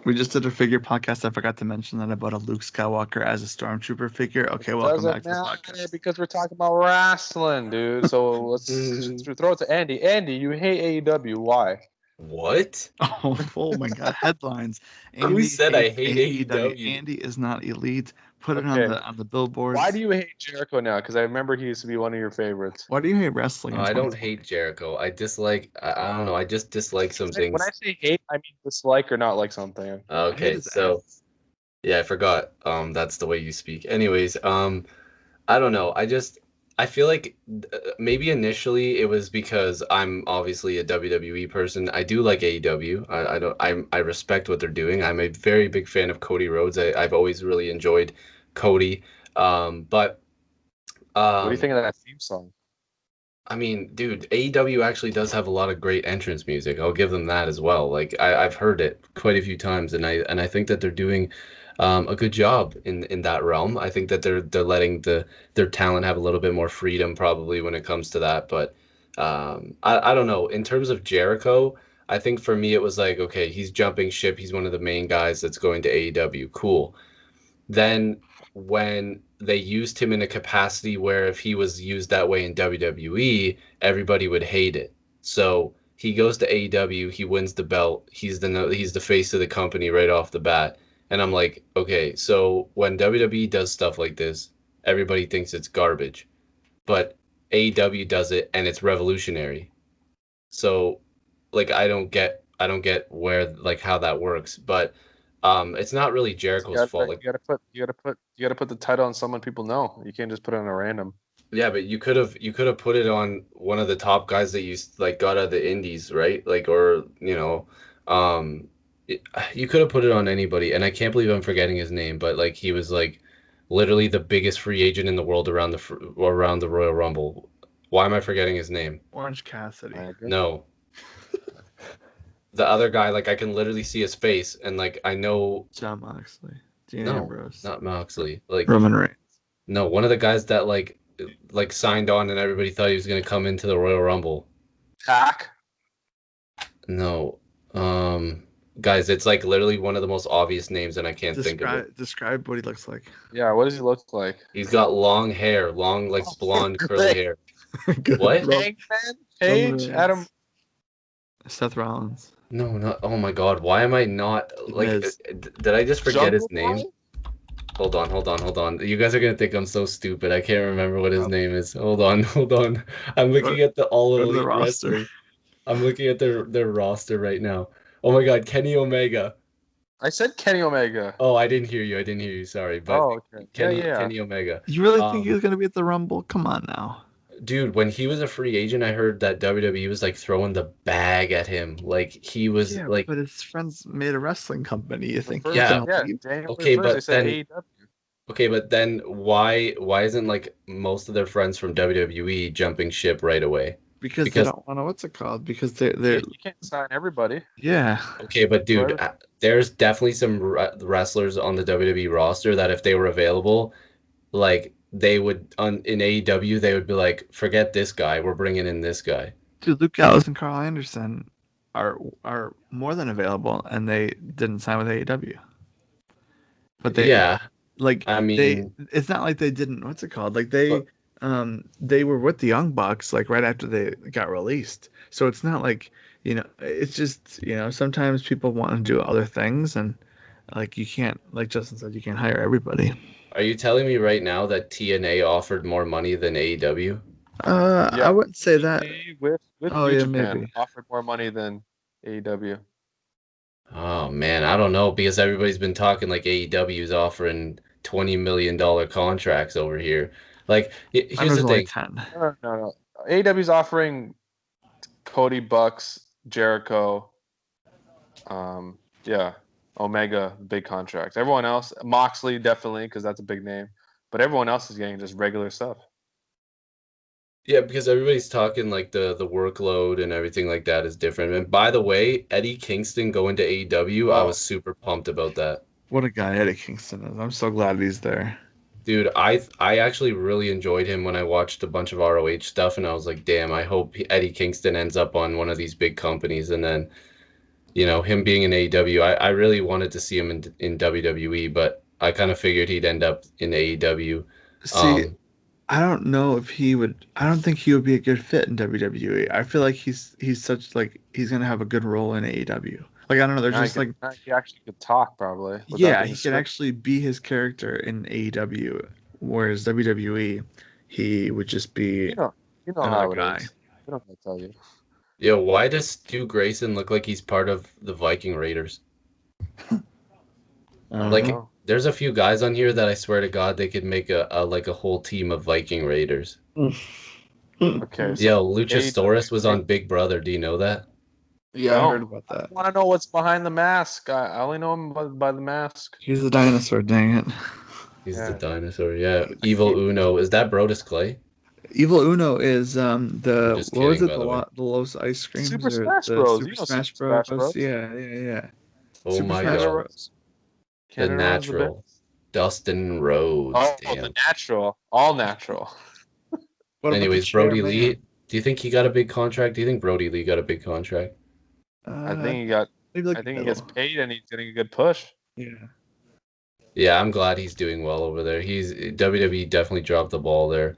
We just did a figure podcast. I forgot to mention that about a Luke Skywalker as a stormtrooper figure. Okay, welcome back Doesn't to this matter podcast. because we're talking about wrestling, dude. So let's throw it to Andy. Andy, you hate AEW. Why? What? Oh my God! Headlines. Who Andy said I hates hate AEW? Andy is not elite. Put it Okay. on the billboards. Why do you hate Jericho now? Because I remember he used to be one of your favorites. Why do you hate wrestling? I don't hate Jericho. I dislike. I don't know. I just dislike some things. When I say hate, I mean dislike or not like something. Okay, so yeah, I forgot. That's the way you speak. Anyways, I don't know. I feel like maybe initially it was because I'm obviously a WWE person. I do like AEW. I respect what they're doing. I'm a very big fan of Cody Rhodes. I've always really enjoyed Cody. But What do you think of that theme song? I mean, dude, AEW actually does have a lot of great entrance music. I'll give them that as well. Like I've heard it quite a few times, and I think that they're doing a good job in that realm. I think that they're letting their talent have a little bit more freedom probably when it comes to that. But I don't know. In terms of Jericho, I think for me it was like, okay, he's jumping ship. He's one of the main guys that's going to AEW. Cool. Then when they used him in a capacity where if he was used that way in WWE, everybody would hate it. So he goes to AEW, he wins the belt, he's the face of the company right off the bat. And I'm like, okay, so when WWE does stuff like this, everybody thinks it's garbage. But AEW does it and it's revolutionary. So like I don't get where like how that works, but it's not really Jericho's fault. Like you gotta put the title on someone people know. You can't just put it on a random. yeah, but you could have put it on one of the top guys that you like got out of the indies, right? Like or you could have put it on anybody, and I can't believe I'm forgetting his name, but like he was like literally the biggest free agent in the world around the Royal Rumble. Why am I forgetting his name? Orange Cassidy. No. The other guy, like I can literally see his face, and like I know John Moxley, Dean no, Ambrose, not Moxley, like Roman Reigns. No, one of the guys that like signed on, and everybody thought he was gonna come into the Royal Rumble. Pac. No, guys, it's like literally one of the most obvious names, and I can't think of it. Describe what he looks like. Yeah, what does he look like? He's got long hair, long like blonde curly hair. What? Hangman Page, Adam. Seth Rollins. No, not. Oh my God, why am I not like? Did I just forget his name? Hold on. You guys are gonna think I'm so stupid. I can't remember what his name is. Hold on. I'm looking at the All Elite roster. I'm looking at their roster right now. Oh my God, Kenny Omega. I said Kenny Omega. Oh, I didn't hear you. Sorry, but okay. Kenny Omega. You really think he was gonna be at the Rumble? Come on now. Dude, when he was a free agent, I heard that WWE was like throwing the bag at him. Like he was like. But his friends made a wrestling company. You think? Okay, but then why isn't like most of their friends from WWE jumping ship right away? Because they don't want to. What's it called? Because they're you can't sign everybody. Yeah. Okay, but dude, there's definitely some wrestlers on the WWE roster that if they were available, like. They would in AEW they would be like, forget this guy, we're bringing in this guy. Dude, Luke Gallows and Carl Anderson are more than available, and they didn't sign with AEW. But they it's not like they didn't. What's it called? Like they were with the Young Bucks like right after they got released. So it's not like it's just sometimes people want to do other things, and like you can't, like Justin said, you can't hire everybody. Are you telling me right now that TNA offered more money than AEW? I wouldn't say that. With Japan offered more money than AEW. Oh man, I don't know because everybody's been talking like AEW is offering $20 million contracts over here. Like here's the thing. No. AEW's offering Cody, Bucks, Jericho. Omega, big contracts. Everyone else, Moxley definitely, because that's a big name. But everyone else is getting just regular stuff. Yeah, because everybody's talking like the workload and everything like that is different. And by the way, Eddie Kingston going to AEW, I was super pumped about that. What a guy Eddie Kingston is. I'm so glad he's there. Dude, I actually really enjoyed him when I watched a bunch of ROH stuff, and I was like, damn, I hope Eddie Kingston ends up on one of these big companies. And then him being in AEW, I really wanted to see him in WWE, but I kind of figured he'd end up in AEW. See, I don't know if he would. I don't think he would be a good fit in WWE. I feel like he's such like he's gonna have a good role in AEW. Like I don't know. There's just like he actually could talk probably. Yeah, he can actually be his character in AEW, whereas WWE, he would just be another guy. We don't have to tell you. Yo, why does Stu Grayson look like he's part of the Viking Raiders? Like, there's a few guys on here that I swear to God they could make a whole team of Viking Raiders. Okay. So yo, Luchasaurus was on Big Brother. Do you know that? Yeah, I heard about that. I want to know what's behind the mask. I only know him by the mask. He's the dinosaur, dang it. He's the dinosaur, yeah. Evil Uno. Is that Brodus Clay? Evil Uno is the what was it? The Los Ice Creams Super Smash Bros. Super Smash Bros. Yeah. Oh Super my Smash God. Bros. The natural. Dustin Rhodes. Oh, the natural. All natural. Anyways, Brody Lee. Do you think he got a big contract? Do you think Brody Lee got a big contract? I think he got. I think he gets paid and he's getting a good push. Yeah. Yeah, I'm glad he's doing well over there. WWE definitely dropped the ball there.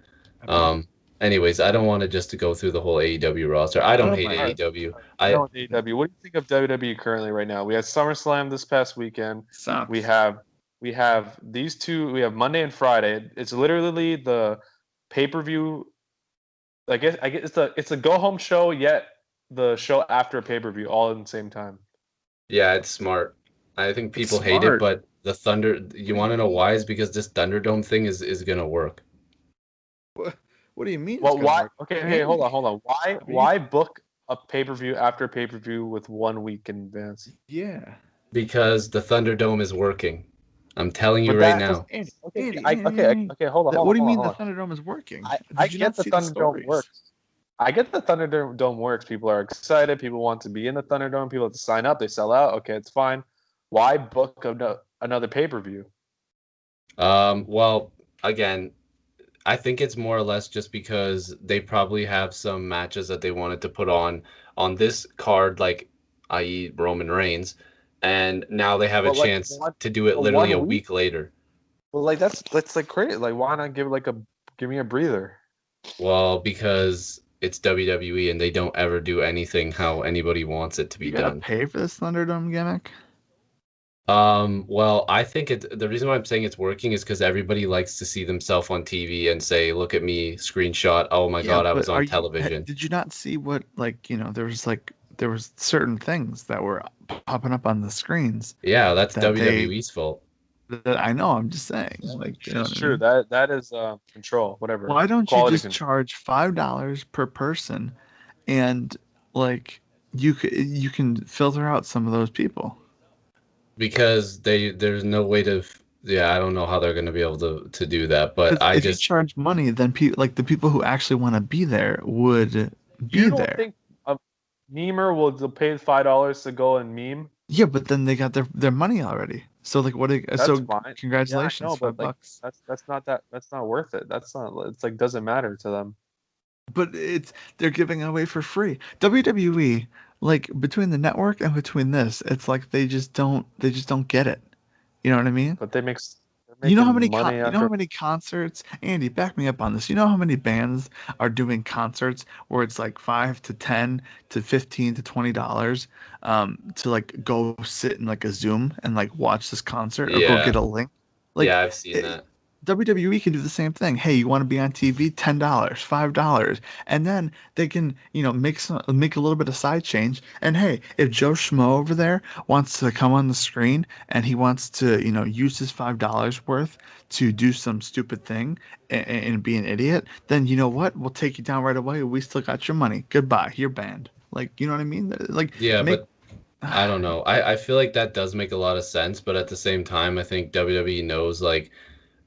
Anyways, I don't want to just to go through the whole AEW roster. I don't hate AEW. What do you think of WWE currently right now? We had SummerSlam this past weekend. Sucks. We have these two. We have Monday and Friday. It's literally the pay-per-view. I guess it's a go-home show yet the show after a pay-per-view all at the same time. Yeah, it's smart. I think people hate it, but the Thunder. You want to know why? Is because this Thunderdome thing is gonna work. What do you mean? Well, why? Okay, hold on. Why book a pay-per-view after a pay-per-view with 1 week in advance? Yeah. Because the Thunderdome is working. I'm telling you right now. Okay, hold on. What do you mean the Thunderdome is working? I get the Thunderdome works. I get the Thunderdome works. People are excited. People want to be in the Thunderdome. People have to sign up. They sell out. Okay, it's fine. Why book another pay-per-view? Well, again, I think it's more or less just because they probably have some matches that they wanted to put on this card, like i.e. Roman Reigns, and now they have a chance to do it literally a week later. Well, like that's like crazy. Like, why not give me a breather? Well, because it's WWE and they don't ever do anything how anybody wants it to be done. You gotta pay for this Thunderdome gimmick? Well, I think the reason why I'm saying it's working is because everybody likes to see themselves on TV and say, "Look at me, screenshot. Oh my God, I was on television." Did you not see what there was certain things that were popping up on the screens? Yeah, that's WWE's fault. I know. I'm just saying. It's true. That is control. Whatever. Why don't you just charge $5 per person, and you can filter out some of those people? Because there's no way to. Yeah, I don't know how they're going to be able to do that. But if you charge money, then the people who actually want to be there would be there. You don't think a memer will pay $5 to go and meme? Yeah, but then they got their money already. So fine. Congratulations, yeah, $5. That's not worth it. It's doesn't matter to them. But they're giving it away for free. WWE, between the network and between this, it's like they just don't get it. You know what I mean? But they're how many concerts? Andy, back me up on this. You know how many bands are doing concerts where it's like $5 to $10 to $15 to $20 to go sit in a Zoom and watch this concert or go get a link? Yeah, I've seen that. WWE can do the same thing. Hey, you want to be on TV? $10, $5, and then they can, make a little bit of side change. And hey, if Joe Schmo over there wants to come on the screen and he wants to, use his $5 worth to do some stupid thing and be an idiot, then you know what? We'll take you down right away. We still got your money. Goodbye. You're banned. You know what I mean? But I don't know. I feel like that does make a lot of sense, but at the same time, I think WWE knows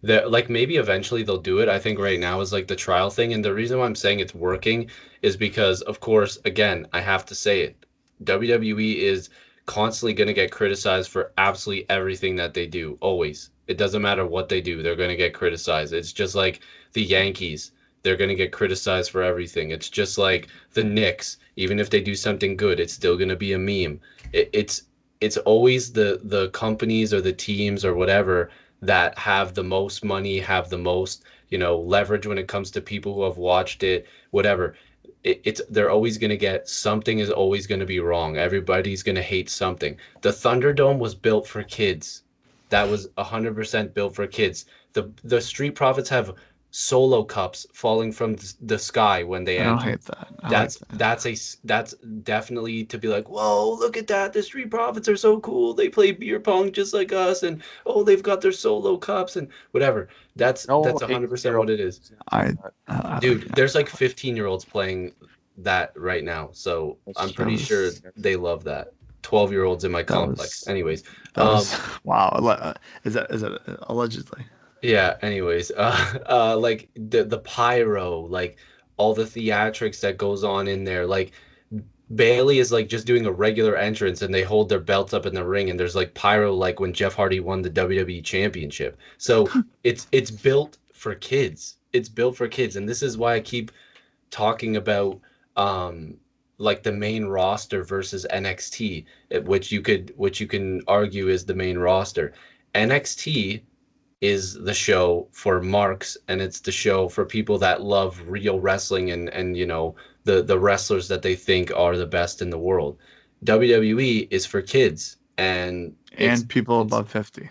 that maybe eventually they'll do it. I think right now is the trial thing. And the reason why I'm saying it's working is because, of course, again, I have to say it. WWE is constantly going to get criticized for absolutely everything that they do. Always. It doesn't matter what they do. They're going to get criticized. It's just like the Yankees. they're going to get criticized for everything. It's just like the Knicks. Even if they do something good, it's still going to be a meme. It's always the companies or the teams or whatever that have the most money, have the most, leverage when it comes to people who have watched it, whatever. It's they're always going to get something is always going to be wrong. Everybody's going to hate something. The Thunderdome was built for kids. That was 100% built for kids. The Street Profits have solo cups falling from the sky when they I don't enter. hate that. That's that's definitely to be like, whoa, look at that. The Street Profits are so cool. They play beer pong just like us, and oh, they've got their solo cups and whatever. That's No 100% what it is. Dude, there's like 15-year-olds playing that right now. So I'm pretty sure they love that. 12-year-olds in my complex. Anyways, wow. Is that allegedly? Yeah, anyways, like the pyro, like all the theatrics that goes on in there, like Bailey is like just doing a regular entrance and they hold their belts up in the ring and there's like pyro like when Jeff Hardy won the WWE championship. So it's built for kids. It's built for kids, and this is why I keep talking about like the main roster versus NXT, which you can argue is the main roster. NXT is the show for marks, and it's the show for people that love real wrestling and the wrestlers that they think are the best in the world. WWE is for kids and people above 50.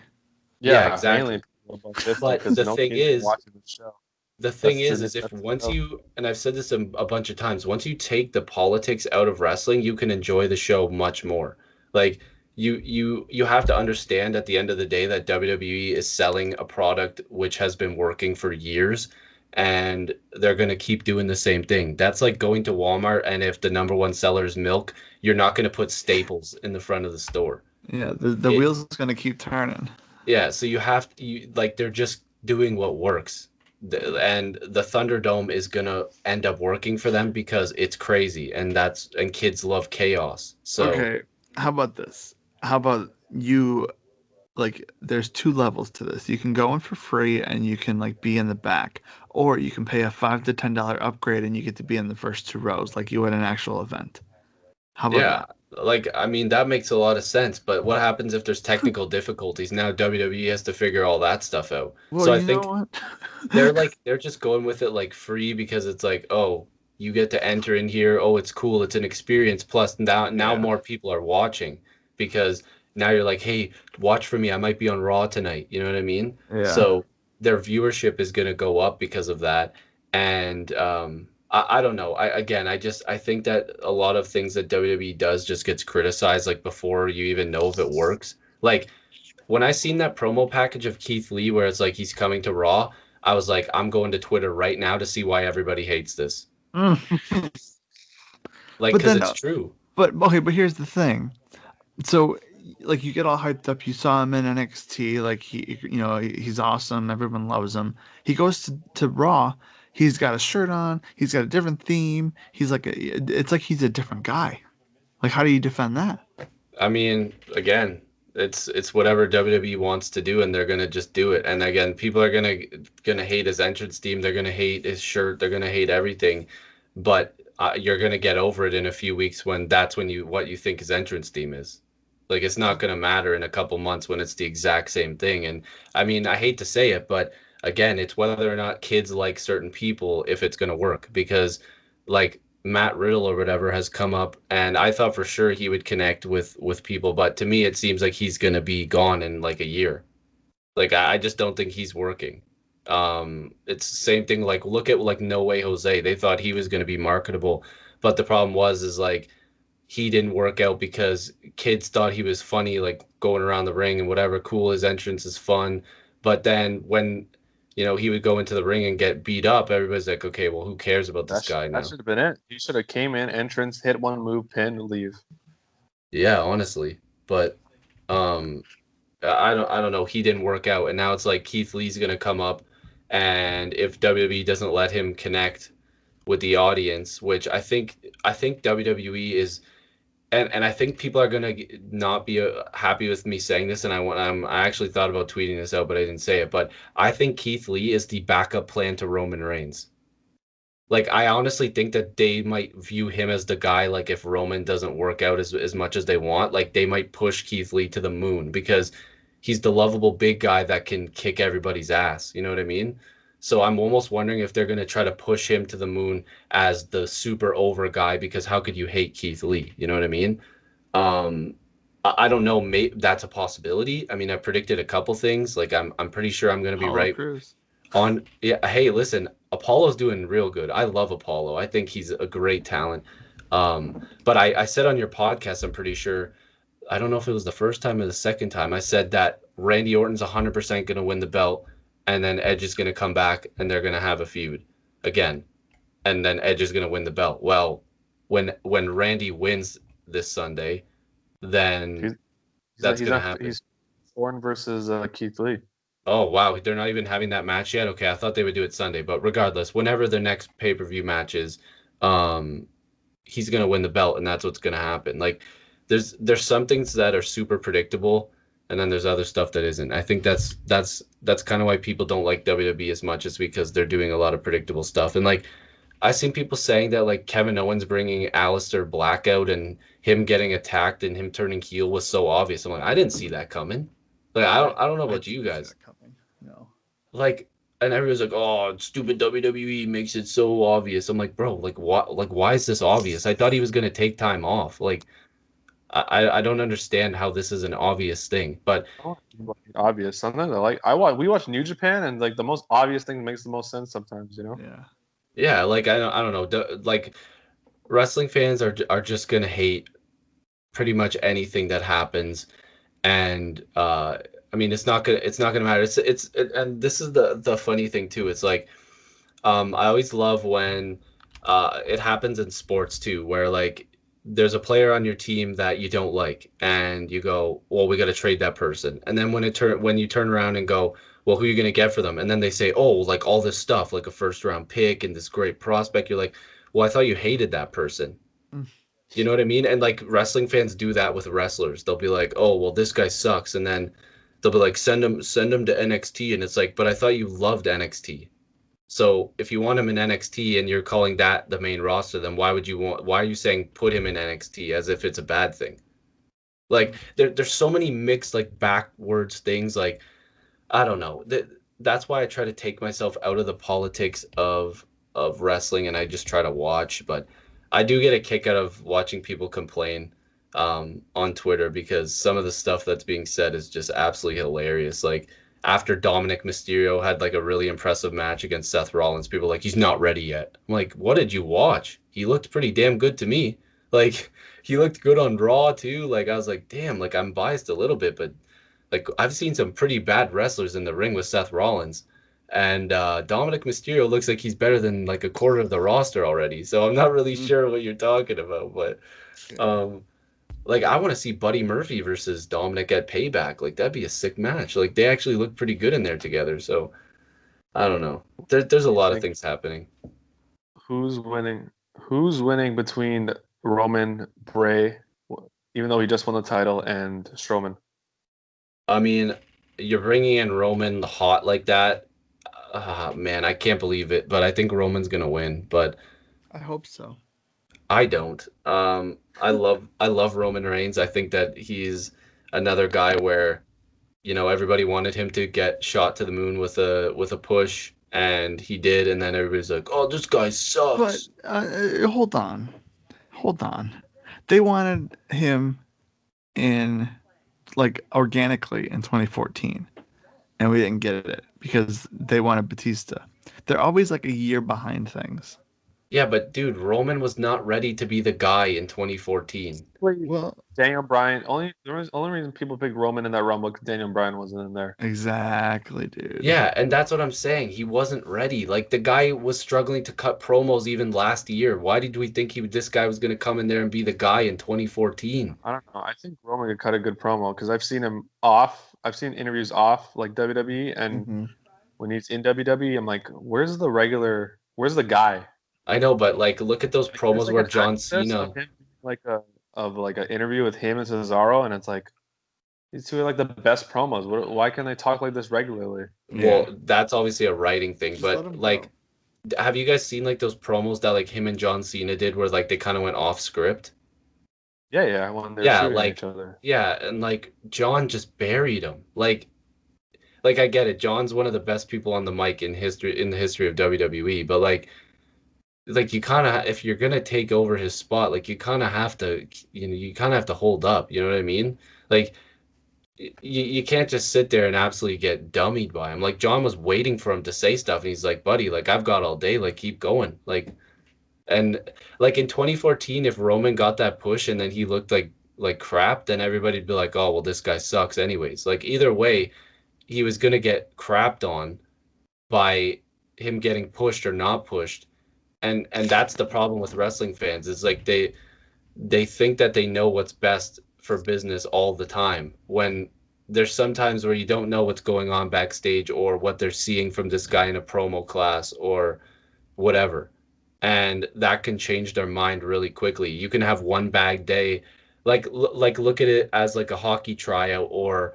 Yeah, exactly. Mainly people above 50, but because no kids are watching the show. The thing is if once you, and I've said this a bunch of times, once you take the politics out of wrestling, you can enjoy the show much more. Like you have to understand at the end of the day that WWE is selling a product which has been working for years, and they're going to keep doing the same thing. That's like going to Walmart, and if the number one seller is milk, you're not going to put Staples in the front of the store. Yeah, the wheels is going to keep turning. Yeah, so they're just doing what works. And the Thunderdome is gonna end up working for them because it's crazy, and kids love chaos. So okay, how about this? How about you? Like, there's two levels to this. You can go in for free and you can like be in the back, or you can pay a $5 to $10 upgrade and you get to be in the first two rows, like you at an actual event. How about that? Like, I mean, that makes a lot of sense, but what happens if there's technical difficulties? Now WWE has to figure all that stuff out. Well, so I think they're just going with it like free because it's like, oh, you get to enter in here. Oh, it's cool. It's an experience. Plus now more people are watching because now you're like, hey, watch for me. I might be on Raw tonight. You know what I mean? Yeah. So their viewership is going to go up because of that. And I don't know. I think that a lot of things that WWE does just gets criticized like before you even know if it works. Like when I seen that promo package of Keith Lee where it's like he's coming to Raw, I was like, I'm going to Twitter right now to see why everybody hates this. Like, because it's true. But here's the thing. So, like, you get all hyped up. You saw him in NXT. Like, he's awesome. Everyone loves him. He goes to Raw. He's got a shirt on. He's got a different theme. He's like it's like he's a different guy. Like, how do you defend that? I mean, again, it's whatever WWE wants to do, and they're gonna just do it. And again, people are gonna hate his entrance theme. They're gonna hate his shirt. They're gonna hate everything. But you're gonna get over it in a few weeks when that's what you think his entrance theme is. Like, it's not gonna matter in a couple months when it's the exact same thing. And I mean, I hate to say it, but again, it's whether or not kids like certain people if it's gonna work. Because like Matt Riddle or whatever has come up, and I thought for sure he would connect with people, but to me it seems like he's gonna be gone in like a year. Like I just don't think he's working. It's the same thing. Like look at like No Way Jose. They thought he was gonna be marketable, but the problem is like he didn't work out because kids thought he was funny, like going around the ring and whatever. Cool, his entrance is fun, but then when he would go into the ring and get beat up, everybody's like, okay, well, who cares about this guy now? That should have been it. He should have came in, entrance, hit one move, pin, leave. Yeah, honestly. But I don't know. He didn't work out, and now it's like Keith Lee's gonna come up, and if WWE doesn't let him connect with the audience, which I think WWE is, and I think people are gonna not be happy with me saying this, and I actually thought about tweeting this out, but I didn't say it. But I think Keith Lee is the backup plan to Roman Reigns. Like, I honestly think that they might view him as the guy, like, if Roman doesn't work out as much as they want, like, they might push Keith Lee to the moon because he's the lovable big guy that can kick everybody's ass. You know what I mean? So I'm almost wondering if they're going to try to push him to the moon as the super over guy because how could you hate Keith Lee? You know what I mean? Um, I don't know. That's a possibility. I mean, I predicted a couple things. Like, I'm pretty sure I'm going to be Apollo right Crews. on. Yeah, hey, listen, Apollo's doing real good. I love Apollo. I think he's a great talent. But I said on your podcast, I'm pretty sure, I don't know if it was the first time or the second time, I said that Randy Orton's 100% going to win the belt, and then Edge is going to come back and they're going to have a feud again, and then Edge is going to win the belt. Well, when Randy wins this Sunday, then that's going to happen. He's Orton versus Keith Lee. Oh, wow. They're not even having that match yet? Okay, I thought they would do it Sunday. But regardless, whenever their next pay-per-view match is, um, he's going to win the belt, and that's what's going to happen. Like, there's some things that are super predictable, and then there's other stuff that isn't. I think that's kind of why people don't like WWE as much, is because they're doing a lot of predictable stuff. And, like, I've seen people saying that, like, Kevin Owens bringing Aleister Black out and him getting attacked and him turning heel was so obvious. I'm like, I didn't see that coming. Like, I don't know about you guys. No. Like, and everyone's like, "Oh, stupid WWE makes it so obvious." I'm like, "Bro, like what? Like, why is this obvious? I thought he was gonna take time off. Like, I don't understand how this is an obvious thing." But obvious, sometimes we watch New Japan, and like the most obvious thing makes the most sense sometimes. You know? Yeah. Like, I don't know. Like, wrestling fans are just gonna hate pretty much anything that happens, and I mean, it's not gonna matter. And this is the funny thing too. It's like, I always love when it happens in sports too, where like there's a player on your team that you don't like, and you go, "Well, we got to trade that person." And then when you turn around and go, "Well, who are you gonna get for them?" And then they say, "Oh, like all this stuff, like a first round pick and this great prospect." You're like, "Well, I thought you hated that person." You know what I mean? And like wrestling fans do that with wrestlers. They'll be like, "Oh, well, this guy sucks," and then they'll be like, "Send him to NXT," and it's like, "But I thought you loved NXT." So if you want him in NXT and you're calling that the main roster, then why are you saying put him in NXT as if it's a bad thing? Like there's so many mixed like backwards things. Like, I don't know. That's why I try to take myself out of the politics of wrestling and I just try to watch. But I do get a kick out of watching people complain on Twitter because some of the stuff that's being said is just absolutely hilarious. Like, after Dominic Mysterio had like a really impressive match against Seth Rollins, people were like, he's not ready yet. I'm like, what did you watch? He looked pretty damn good to me. Like, he looked good on Raw too. Like, I was like, damn, like I'm biased a little bit, but like I've seen some pretty bad wrestlers in the ring with Seth Rollins. And Dominic Mysterio looks like he's better than like a quarter of the roster already. So I'm not really sure what you're talking about, but like I want to see Buddy Murphy versus Dominic at Payback. Like that'd be a sick match. Like they actually look pretty good in there together. So I don't know. There's a lot of things happening. Who's winning? Who's winning between Roman, Bray, even though he just won the title, and Strowman? I mean, you're bringing in Roman hot like that. Man, I can't believe it. But I think Roman's gonna win. But I hope so. I don't. I love Roman Reigns. I think that he's another guy where, everybody wanted him to get shot to the moon with a push, and he did, and then everybody's like, "Oh, this guy sucks." But hold on. They wanted him in like organically in 2014, and we didn't get it because they wanted Batista. They're always like a year behind things. Yeah, but dude, Roman was not ready to be the guy in 2014. Well, Daniel Bryan. Only reason people picked Roman in that Rumble because Daniel Bryan wasn't in there. Exactly, dude. Yeah, and that's what I'm saying. He wasn't ready. Like the guy was struggling to cut promos even last year. Why did we think this guy was going to come in there and be the guy in 2014? I don't know. I think Roman could cut a good promo because I've seen him off. I've seen interviews off like WWE, and when he's in WWE, I'm like, where's the guy? I know, but like, look at those promos like where John Cena, like an interview with him and Cesaro, and it's like these two are like the best promos. Why can't they talk like this regularly? Well, that's obviously a writing thing, Just let but him like, go. Have you guys seen like those promos that like him and John Cena did where like they kind of went off script? Yeah, when they're Yeah, shooting at each like other. yeah, and like John just buried him. Like I get it. John's one of the best people on the mic in the history of WWE, but like you kind of if you're gonna take over his spot, like you kind of have to you kind of have to hold up. You know what I mean? Like you can't just sit there and absolutely get dummied by him. Like John was waiting for him to say stuff, and he's like, "Buddy, like I've got all day. Like keep going." And like in 2014, if Roman got that push and then he looked like crap, then everybody'd be like, "Oh well, this guy sucks." Anyways, like either way, he was gonna get crapped on by him getting pushed or not pushed, and that's the problem with wrestling fans is like they think that they know what's best for business all the time when there's sometimes where you don't know what's going on backstage or what they're seeing from this guy in a promo class or whatever. And that can change their mind really quickly. You can have one bad day, like look at it as like a hockey tryout or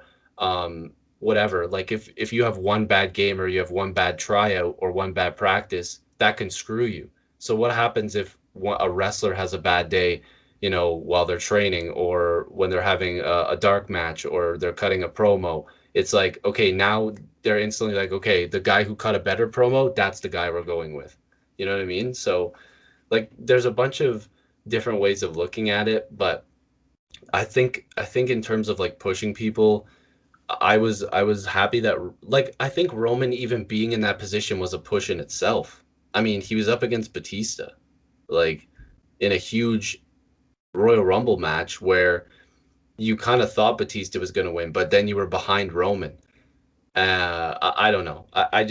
whatever. Like if you have one bad game or you have one bad tryout or one bad practice, that can screw you. So what happens if a wrestler has a bad day, while they're training or when they're having a dark match or they're cutting a promo? It's like, okay, now they're instantly like, okay, the guy who cut a better promo, that's the guy we're going with. You know what I mean? So like there's a bunch of different ways of looking at it, but I think in terms of like pushing people, I was happy that like I think Roman even being in that position was a push in itself. I mean, he was up against Batista, like in a huge Royal Rumble match where you kind of thought Batista was going to win, but then you were behind Roman. I don't know. I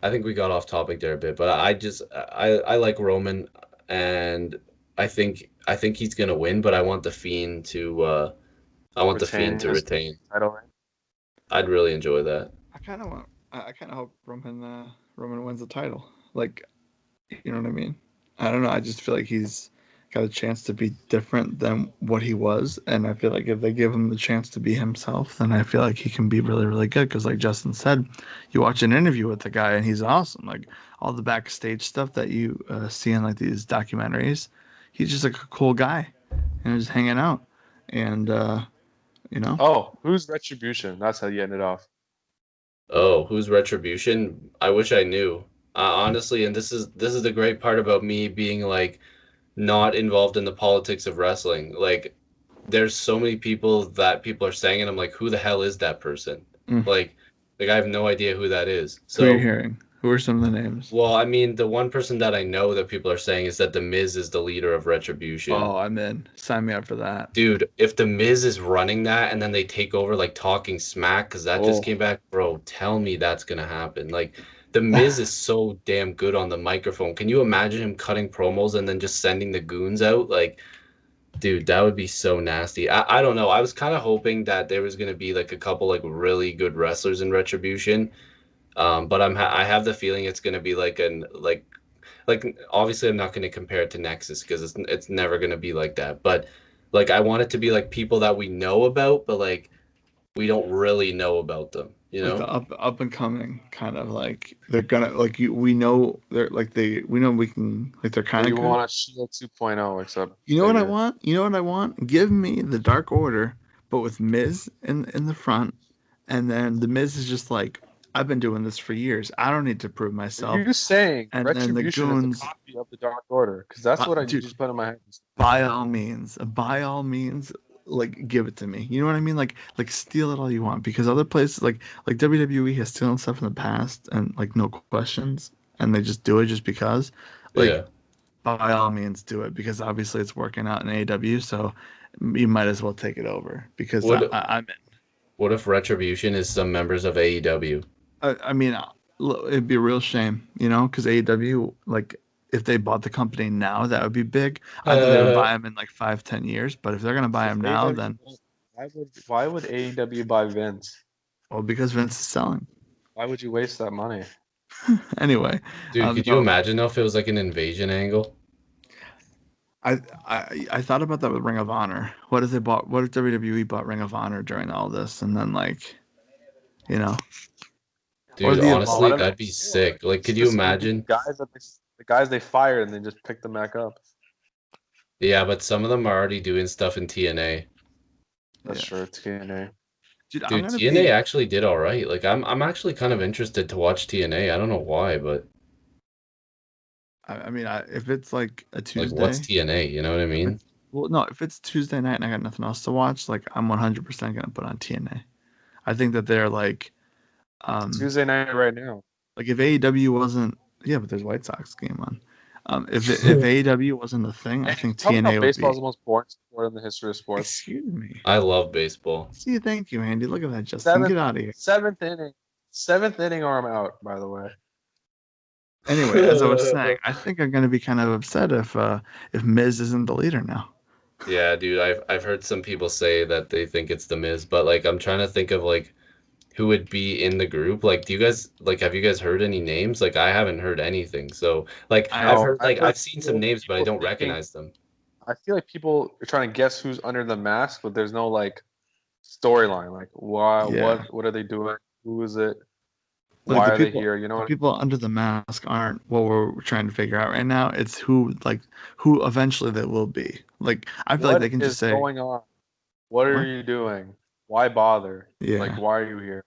think we got off topic there a bit, but I like Roman, and I think he's gonna win, but I want the Fiend Retaining to his retain. title reign. I'd really enjoy that. I kind of hope Roman wins the title. Like, you know what I mean? I don't know. I just feel like he's got a chance to be different than what he was, and I feel like if they give him the chance to be himself, then I feel like he can be really, really good. Because, like Justin said, you watch an interview with the guy, and he's awesome. Like all the backstage stuff that you see in like these documentaries, he's just like a cool guy, and just hanging out, and you know. Oh, who's Retribution? That's how you ended off. Oh, who's Retribution? I wish I knew. Honestly, and this is the great part about me being like not involved in the politics of wrestling. Like there's so many people that people are saying, and I'm like, who the hell is that person? Mm. Like, like I have no idea who that is. Who are you So, hearing? Who are some of the names? well, I mean, the one person that I know that people are saying is that The Miz is the leader of Retribution. Oh, I'm in. Sign me up for that. Dude, if The Miz is running that and then they take over like talking smack, because that just Oh, came back, bro, tell me that's gonna happen. Like, The Miz is so damn good on the microphone. Can you imagine him cutting promos and then just sending the goons out? Like, dude, that would be so nasty. I don't know. I was kind of hoping that there was gonna be like a couple like really good wrestlers in Retribution. But I have the feeling it's gonna be like obviously I'm not gonna compare it to Nexus because it's never gonna be like that. But like I want it to be like people that we know about, but like we don't really know about them. You like the know? up and coming kind of like they're gonna like you. We know they're like we know we can like they're So kind of you good. want a Shield 2.0 except You know what I bigger. want? You know what I want? Give me the Dark Order, but with Miz in the front, and then the Miz is just like, I've been doing this for years. I don't need to prove Are myself. you saying And then the Retribution is a goons, copy of the Dark Order? Because that's what I dude, just put in my head. by all means, like give it to me. You know what I mean? Like steal it all you want because other places like WWE has stolen stuff in the past and like no questions, and they just do it just because. Like Yeah. by all means do it because obviously it's working out in AEW, so you might as well take it over because What I'm in. what if Retribution is some members of AEW? I mean, it'd be a real shame, you know, because AEW, like, if they bought the company now, that would be big. I know they would Uh, buy them in like 5, 10 years, but if they're gonna buy If them now, AEW, then why would AEW buy Vince? well, because Vince is selling. Why would you waste that money? Anyway, dude, could you no, imagine though if it was like an invasion angle? I thought about that with Ring of Honor. What if they bought? What if WWE bought Ring of Honor during all this, and then like, you know, Dude, honestly, that'd be sick. Like, could you imagine? The guys they fired and they just picked them back up. Yeah, but some of them are already doing stuff in TNA. That's true, TNA. Dude, TNA actually did all right. Like, I'm actually kind of interested to watch TNA. I don't know why, but I mean, if it's like a Tuesday, like, what's TNA? You know what I mean? Well, no, if it's Tuesday night and I got nothing else to watch, like I'm 100% gonna put on TNA. I think that they're like Tuesday night right now. Like if AEW wasn't, yeah, but there's White Sox game on. If AEW wasn't a thing, I think TNA would baseball be. is the most boring sport in the history of sports. Excuse me. I love baseball. See, thank you, Andy. Look at that, Justin. Get out of here. Seventh inning, or I'm out. By the way. Anyway, as I was saying, I think I'm gonna be kind of upset if Miz isn't the leader now. Yeah, dude, I've heard some people say that they think it's the Miz, but like I'm trying to think of like who would be in the group. Like, do you guys like have you guys heard any names? Like, I haven't heard anything. So like I've heard like I've seen some names, but I don't recognize them. I feel like people are trying to guess who's under the mask, but there's no like storyline. Like, why? Yeah. What are they doing? Who is it? Like why are they here? You know, people under the mask aren't what we're trying to figure out right now. It's who eventually they will be. Like, I feel like they can just say, "What's going on? What are you doing? Why bother? Yeah. Like, why are you here?"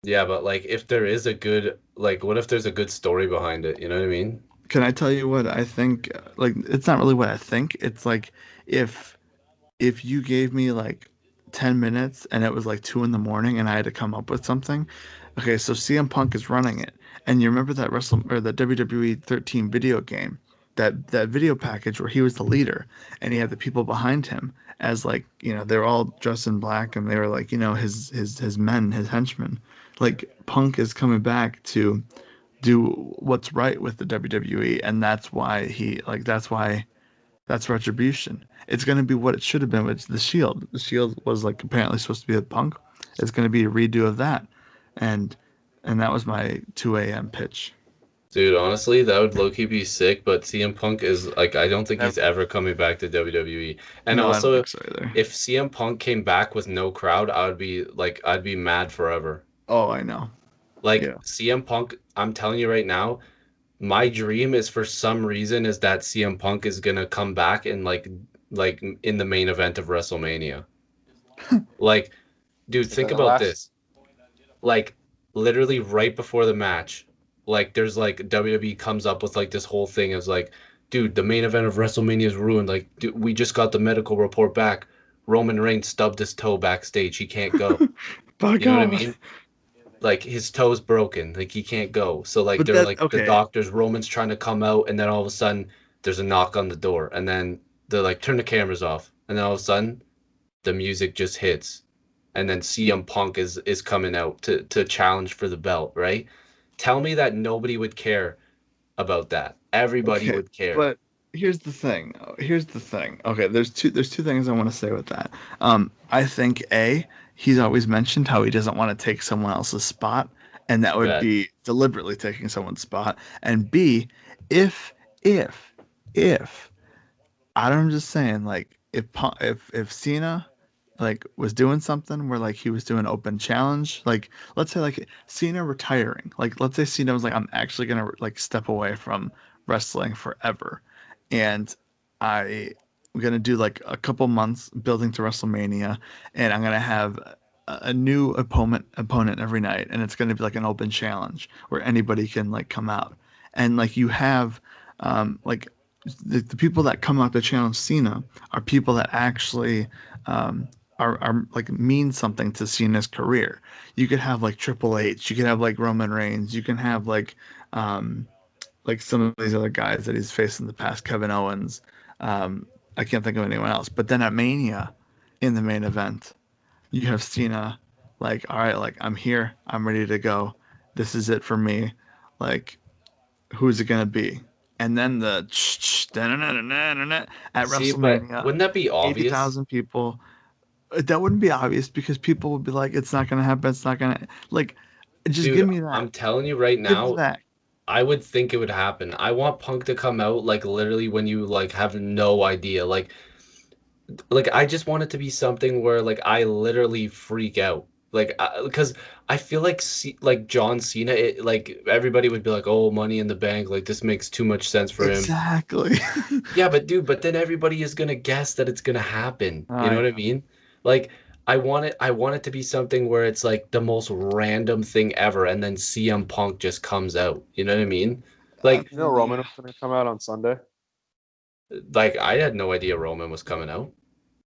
Yeah, but like if there is a good like what if there's a good story behind it, you know what I mean? Can I tell you what I think? Like, it's not really what I think. It's like if you gave me like 10 minutes and it was like 2 in the morning and I had to come up with something. Okay, so CM Punk is running it. And you remember that the WWE 13 video game, that video package where he was the leader and he had the people behind him as like, they're all dressed in black and they were like, his men, his henchmen. Like, Punk is coming back to do what's right with the WWE, and that's why that's Retribution. It's going to be what it should have been with the Shield. The Shield was like apparently supposed to be a Punk. It's going to be a redo of that, and that was my 2 a.m. pitch. Dude, honestly, that would low-key be sick, but CM Punk is like I don't think he's ever coming back to WWE. And No, I also, don't think so either. if CM Punk came back with no crowd, I'd be mad forever. Oh, I know. Like CM Punk, I'm telling you right now, my dream is for some reason is that CM Punk is gonna come back and like in the main event of WrestleMania. Like, dude, think about this. Like, literally right before the match, like there's like WWE comes up with like this whole thing as like, dude, the main event of WrestleMania is ruined. Like, dude, we just got the medical report back. Roman Reigns stubbed his toe backstage. He can't go. You know what I mean? Like his toe's broken, like he can't go. So like they're like the doctors, Roman's trying to come out, and then all of a sudden there's a knock on the door, and then they're like turn the cameras off, and then all of a sudden the music just hits, and then CM Punk is coming out to challenge for the belt, right? Tell me that nobody would care about that. Everybody would care. But here's the thing. Okay, there's two things I want to say with that. I think he's always mentioned how he doesn't want to take someone else's spot, and that would be deliberately taking someone's spot. And B, if I'm just saying, like, if Cena like was doing something where like he was doing open challenge, like let's say like Cena retiring, like let's say Cena was like, I'm actually gonna like step away from wrestling forever, and I'm gonna do like a couple months building to WrestleMania, and I'm gonna have a new opponent every night, and it's gonna be like an open challenge where anybody can like come out, and like you have like the people that come out to challenge Cena are people that actually are like mean something to Cena's career. You could have like Triple H, you could have like Roman Reigns, you can have like some of these other guys that he's faced in the past, Kevin Owens. I can't think of anyone else. But then at Mania, in the main event, you have Cena, like, all right, like I'm here, I'm ready to go. This is it for me. Like, who's it gonna be? And then the at WrestleMania, wouldn't that be obvious? 80,000 people. That wouldn't be obvious because people would be like, it's not gonna happen. It's not gonna like. Just give me that. I'm telling you right now. I would think it would happen. I want Punk to come out like literally when you like have no idea. Like I just want it to be something where like I literally freak out. Like, because I feel like John Cena, like everybody would be like, "Oh, Money in the Bank, like this makes too much sense for him." Exactly. Yeah, but dude, but then everybody is gonna guess that it's gonna happen. You know I what I know. mean? Like, I want it to be something where it's like the most random thing ever, and then CM Punk just comes out. You know what I mean? Like, Roman was going to come out on Sunday. I had no idea Roman was coming out.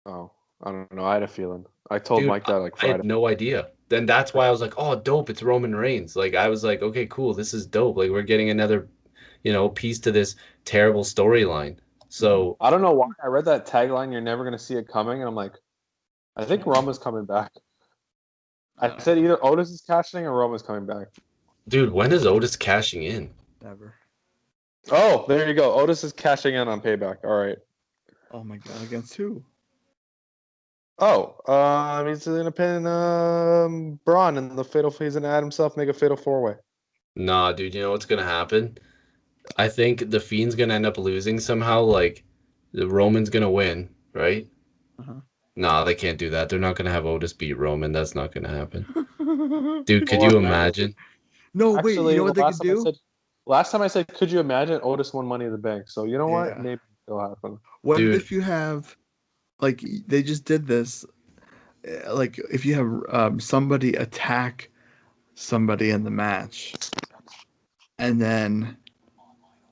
Oh, I don't know. I had a feeling. I told Dude, Mike that like I had Friday. no idea. Then that's why I was like, oh, dope, it's Roman Reigns. Like, I was like, okay, cool, this is dope. Like, we're getting another, piece to this terrible storyline. So, I don't know why I read that tagline. You're never going to see it coming, and I'm like, I think Roman's coming back. I said either Otis is cashing or Roman's coming back. dude, when is Otis cashing in? Never. Oh, there you go. Otis is cashing in on Payback. All right. Oh my god, against who? Oh, he's gonna pin Braun in the fatal. He's gonna add himself, make a fatal 4-way. Nah, dude, you know what's gonna happen? I think the Fiend's gonna end up losing somehow. Like, the Roman's gonna win, right? Uh-huh. Nah, they can't do that. They're not gonna have Otis beat Roman. That's not gonna happen. Dude, could you imagine? No, wait. You Actually, know the what they could do? last time I said, could you imagine Otis won Money in the Bank? So you know what? Yeah. Maybe it'll happen. What Dude. if you have, like, they just did this? Like, if you have somebody attack somebody in the match, and then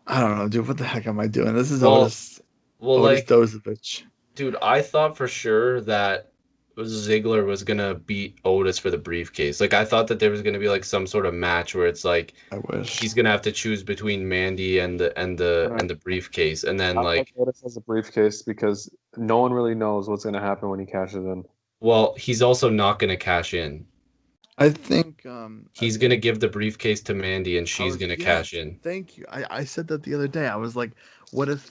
I don't know, dude. What the heck am I doing? This is Otis like, Dozovich. dude, I thought for sure that Ziggler was gonna beat Otis for the briefcase. Like, I thought that there was gonna be like some sort of match where it's like I wish he's gonna have to choose between Mandy and the briefcase, and then like, Otis has a briefcase because no one really knows what's gonna happen when he cashes in. well, he's also not gonna cash in. I think He's gonna give the briefcase to Mandy, and she's gonna cash in. Thank you. I said that the other day. I was like, what if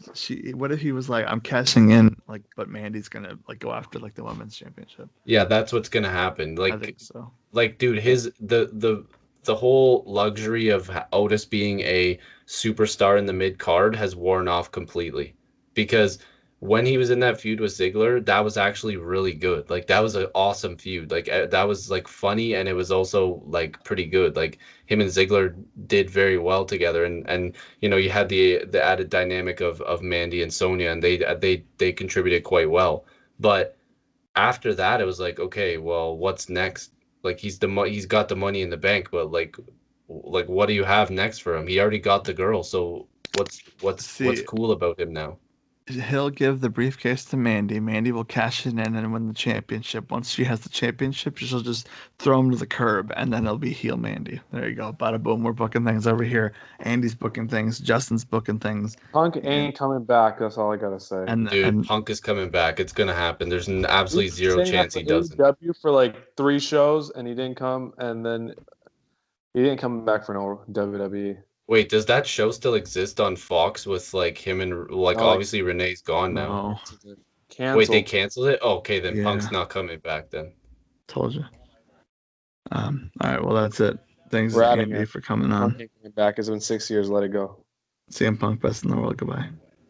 he was like, I'm cashing in, like, but Mandy's gonna like go after like the women's championship. Yeah, that's what's gonna happen. I Like, think so. like, dude, the whole luxury of Otis being a superstar in the mid card has worn off completely, because when he was in that feud with Ziggler, that was actually really good. Like, that was an awesome feud. Like, that was like funny, and it was also like pretty good. Like, him and Ziggler did very well together, and you had the added dynamic of Mandy and Sonya, and they contributed quite well. But after that, it was like, okay, well, what's next? Like, he's got the Money in the Bank, but like what do you have next for him? He already got the girl, so what's See, cool about him now? he'll give the briefcase to Mandy. Mandy will cash it in and win the championship. Once she has the championship, she'll just throw him to the curb, and then it'll be heel Mandy. There you go. Bada boom. We're booking things over here. Andy's booking things. Justin's booking things. Punk ain't coming back. That's all I gotta say. Dude, Punk is coming back. It's gonna happen. There's absolutely zero chance he doesn't. AEW for like 3 shows, and he didn't come, and then he didn't come back for no WWE. Wait, does that show still exist on Fox with like him and like obviously Renee's gone now? Canceled. Wait, they canceled it? Oh, okay, then Yeah. Punk's not coming back then. Told you. All right, well, that's it. Thanks, We're outta Andy, here. for coming on. Punk ain't coming back. It's been 6 years. Let it go. CM Punk, best in the world. Goodbye.